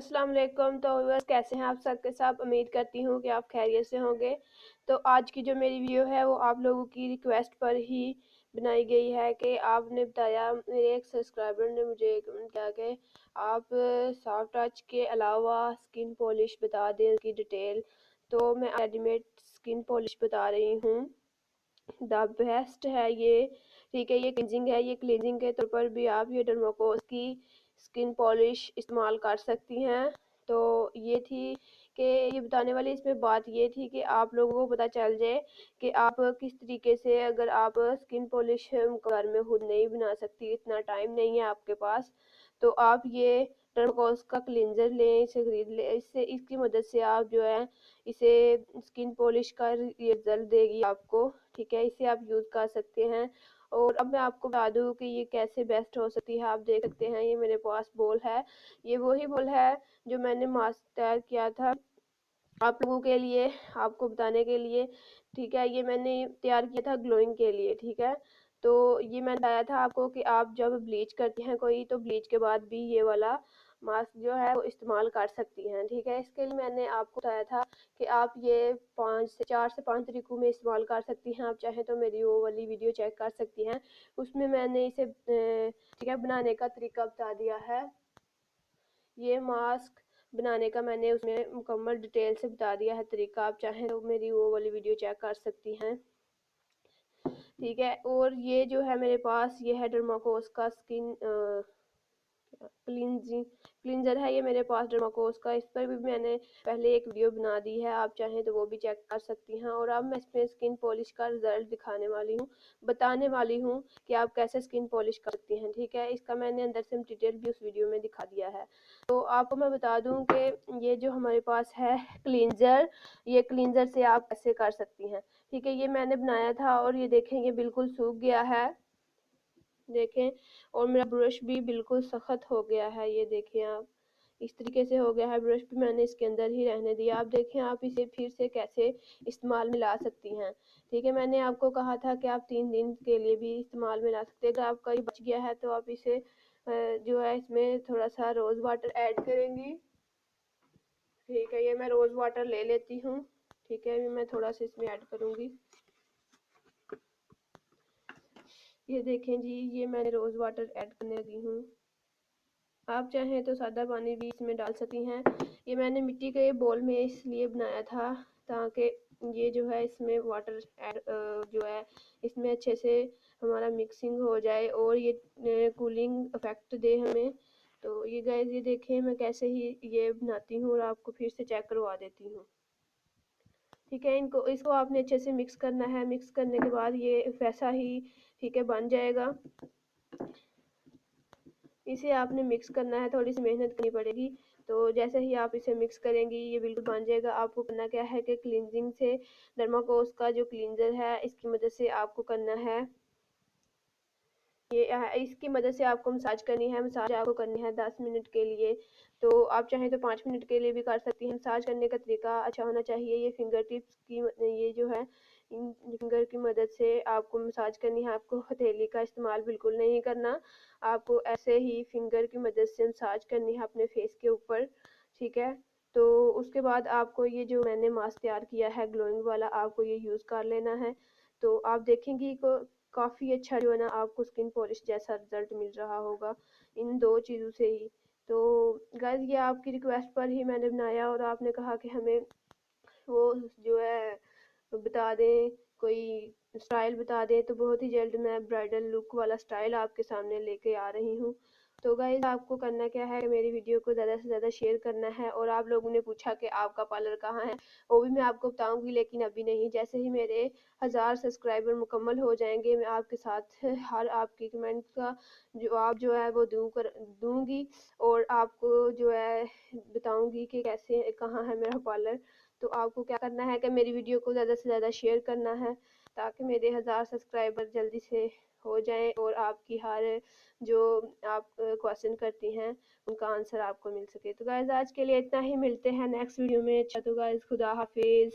अस्सलाम वालेकुम। तो व्यूअर्स कैसे हैं आप सबके साथ। उम्मीद करती हूँ कि आप खैरियत से होंगे। तो आज की जो मेरी वीडियो है वो आप लोगों की रिक्वेस्ट पर ही बनाई गई है कि आपने बताया, मेरे एक सब्सक्राइबर ने मुझे कमेंट किया कि आप सॉफ्ट टच के अलावा स्किन पॉलिश बता दें उसकी डिटेल। तो मैं रेडीमेड स्किन पॉलिश बता रही हूँ, द बेस्ट है ये। ठीक है, ये क्लींजिंग है। ये क्लींजिंग के तौर पर भी आप ये डर्माकोस की स्किन पॉलिश इस्तेमाल कर सकती हैं। तो ये थी कि ये बताने वाली इसमें बात ये थी कि आप लोगों को पता चल जाए कि आप किस तरीके से, अगर आप स्किन पॉलिश घर में खुद नहीं बना सकती, इतना टाइम नहीं है आपके पास, तो आप ये डर्माकोस का क्लींजर लें, इसे खरीद लें। इससे इसकी मदद से आप जो है इसे स्किन पॉलिश का रिजल्ट देगी आपको। ठीक है, इसे आप यूज़ कर सकते हैं। और अब मैं आपको बता दूं कि ये कैसे बेस्ट हो सकती है। आप देख सकते हैं ये मेरे पास बोल है, ये वही बोल है जो मैंने मास्क तैयार किया था आप लोगों के लिए, आपको बताने के लिए। ठीक है, ये मैंने तैयार किया था ग्लोइंग के लिए। ठीक है, तो ये मैंने बताया था आपको कि आप जब ब्लीच करते हैं कोई, तो ब्लीच के बाद भी ये वाला मास्क जो है वो इस्तेमाल कर सकती हैं। ठीक है, इसके लिए मैंने आपको बताया था कि आप ये 4 से 5 तरीकों में इस्तेमाल कर सकती हैं। आप चाहें तो मेरी वो वाली वीडियो चेक कर सकती हैं, उसमें मैंने इसे ठीक है बनाने का तरीका बता दिया है। ये मास्क बनाने का मैंने उसमें मुकम्मल डिटेल से बता दिया है तरीका। आप चाहें तो मेरी वो वाली वीडियो चेक कर सकती हैं। ठीक है, और ये जो है मेरे पास ये है डर्माकोस का स्किन क्लींजर है। ये मेरे पास डर्माकोस का, इस पर भी मैंने पहले एक वीडियो बना दी है, आप चाहें तो वो भी चेक कर सकती हैं। और अब मैं इसमें स्किन पॉलिश का रिजल्ट दिखाने वाली हूँ, बताने वाली हूँ कि आप कैसे स्किन पॉलिश कर सकती हैं। ठीक है, इसका मैंने अंदर से डिटेल भी उस वीडियो में दिखा दिया है। तो आपको मैं बता दूं कि ये जो हमारे पास है क्लींजर, ये क्लींजर से आप कैसे कर सकती हैं। ठीक है, ये मैंने बनाया था और ये देखें ये बिल्कुल सूख गया है, देखें। और मेरा ब्रश भी बिल्कुल सख्त हो गया है, ये देखें आप, इस तरीके से हो गया है। ब्रश भी मैंने इसके अंदर ही रहने दिया। आप देखें आप इसे फिर से कैसे इस्तेमाल में ला सकती हैं। ठीक है, मैंने आपको कहा था कि आप 3 दिन के लिए भी इस्तेमाल में ला सकते हैं। अगर आपका ये बच गया है तो आप इसे जो है इसमें थोड़ा सा रोज़ वाटर ऐड करेंगी। ठीक है, ये मैं रोज़ वाटर ले लेती हूँ। ठीक है, अभी मैं थोड़ा सा इसमें ऐड करूँगी। ये देखें जी, ये मैंने रोज़ वाटर ऐड करने लगी हूँ। आप चाहें तो सादा पानी भी इसमें डाल सकती हैं। ये मैंने मिट्टी के बोल में इसलिए बनाया था ताकि ये जो है इसमें वाटर ऐड जो है इसमें अच्छे से हमारा मिक्सिंग हो जाए और ये कूलिंग इफेक्ट दे हमें। तो ये गाइस ये देखें मैं कैसे ही ये बनाती हूँ और आपको फिर से चेक करवा देती हूँ। ठीक है, इसको आपने अच्छे से मिक्स करना है। मिक्स करने के बाद ये वैसा ही ठीक है बन जाएगा। इसे आपने मिक्स करना है, थोड़ी सी मेहनत करनी पड़ेगी। तो जैसे ही आप इसे मिक्स करेंगी ये बिल्कुल बन जाएगा। आपको करना क्या है कि क्लींजिंग से डर्माकोस का जो क्लींजर है इसकी मदद से आपको करना है, ये इसकी मदद से आपको मसाज करनी है। मसाज आपको करनी है 10 मिनट के लिए। तो आप चाहें तो 5 मिनट के लिए भी कर सकती हैं। मसाज करने का तरीका अच्छा होना चाहिए। ये फिंगर टिप्स की ये जो है इन फिंगर की मदद से आपको मसाज करनी है। आपको हथेली का इस्तेमाल बिल्कुल नहीं करना, आपको ऐसे ही फिंगर की मदद से मसाज करनी है अपने फेस के ऊपर। ठीक है, तो उसके बाद आपको ये जो मैंने मास्क तैयार किया है ग्लोइंग वाला, आपको ये यूज़ कर लेना है। तो आप देखेंगी को काफ़ी अच्छा जो है ना आपको स्किन पॉलिश जैसा रिजल्ट मिल रहा होगा इन 2 चीज़ों से ही। तो गाइस ये आपकी रिक्वेस्ट पर ही मैंने बनाया और आपने कहा कि हमें वो जो है बता दें, कोई स्टाइल बता दें। तो बहुत ही जल्द मैं ब्राइडल लुक वाला स्टाइल आपके सामने लेके आ रही हूँ। तो गाइस आपको करना क्या है, मेरी वीडियो को ज़्यादा से ज़्यादा शेयर करना है। और आप लोगों ने पूछा कि आपका पार्लर कहाँ है, वो भी मैं आपको बताऊंगी, लेकिन अभी नहीं। जैसे ही मेरे 1000 सब्सक्राइबर मुकम्मल हो जाएंगे मैं आपके साथ हर आपकी कमेंट का जवाब जो है वो दूंगी और आपको जो है बताऊंगी कि कैसे कहाँ है मेरा पार्लर। तो आपको क्या करना है कि मेरी वीडियो को ज़्यादा से ज़्यादा शेयर करना है ताकि मेरे 1000 सब्सक्राइबर जल्दी से हो जाएं और आपकी हर जो आप क्वेश्चन करती हैं उनका आंसर आपको मिल सके। तो गाइस आज के लिए इतना ही, मिलते हैं नेक्स्ट वीडियो में। अच्छा तो गाइस खुदा हाफिज़।